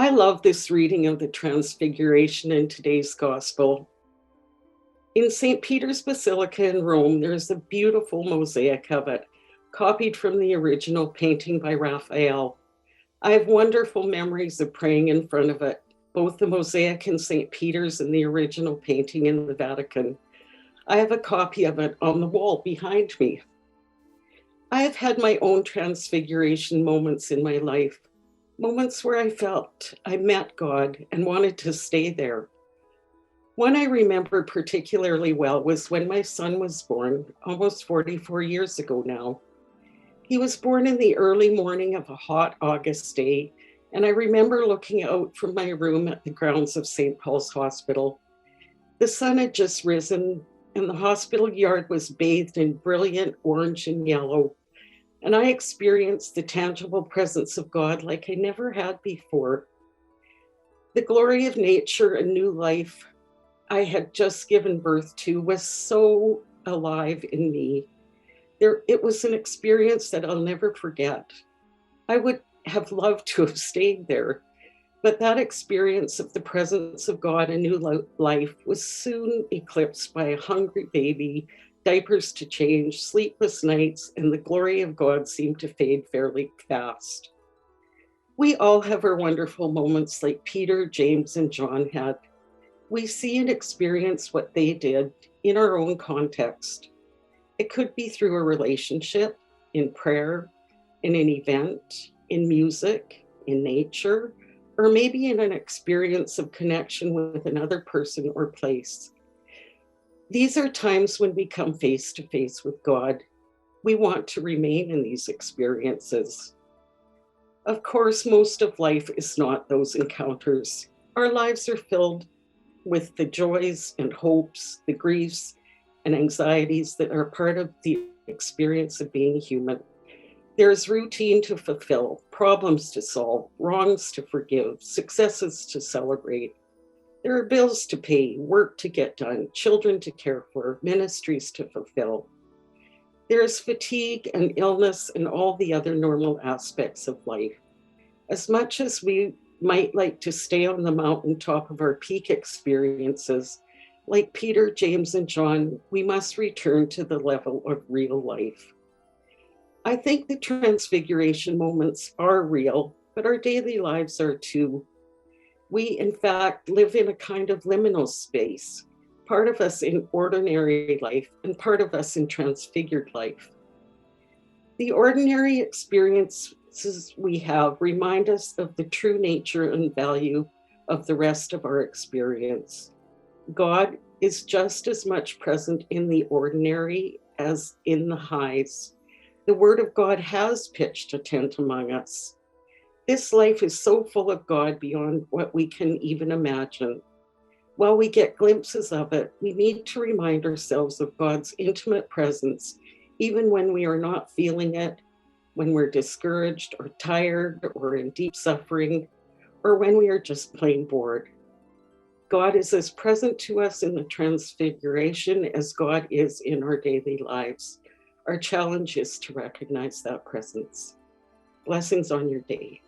I love this reading of the Transfiguration in today's Gospel. In St. Peter's Basilica in Rome, there's a beautiful mosaic of it, copied from the original painting by Raphael. I have wonderful memories of praying in front of it, both the mosaic in St. Peter's and the original painting in the Vatican. I have a copy of it on the wall behind me. I have had my own transfiguration moments in my life, moments where I felt I met God and wanted to stay there. One I remember particularly well was when my son was born, almost 44 years ago now. He was born in the early morning of a hot August day, and I remember looking out from my room at the grounds of St. Paul's Hospital. The sun had just risen, and the hospital yard was bathed in brilliant orange and yellow, and I experienced the tangible presence of God like I never had before. The glory of nature and new life I had just given birth to was so alive in me. It was an experience that I'll never forget. I would have loved to have stayed there, but that experience of the presence of God and new life was soon eclipsed by a hungry baby, diapers to change, sleepless nights, and the glory of God seemed to fade fairly fast. We all have our wonderful moments like Peter, James, and John had. We see and experience what they did in our own context. It could be through a relationship, in prayer, in an event, in music, in nature, or maybe in an experience of connection with another person or place. These are times when we come face to face with God. We want to remain in these experiences. Of course, most of life is not those encounters. Our lives are filled with the joys and hopes, the griefs and anxieties that are part of the experience of being human. There's routine to fulfill, problems to solve, wrongs to forgive, successes to celebrate. There are bills to pay, work to get done, children to care for, ministries to fulfill. There is fatigue and illness and all the other normal aspects of life. As much as we might like to stay on the mountaintop of our peak experiences, like Peter, James, and John, we must return to the level of real life. I think the transfiguration moments are real, but our daily lives are too. We, in fact, live in a kind of liminal space, part of us in ordinary life and part of us in transfigured life. The ordinary experiences we have remind us of the true nature and value of the rest of our experience. God is just as much present in the ordinary as in the highs. The word of God has pitched a tent among us. This life is so full of God beyond what we can even imagine. While we get glimpses of it, we need to remind ourselves of God's intimate presence, even when we are not feeling it, when we're discouraged or tired or in deep suffering, or when we are just plain bored. God is as present to us in the transfiguration as God is in our daily lives. Our challenge is to recognize that presence. Blessings on your day.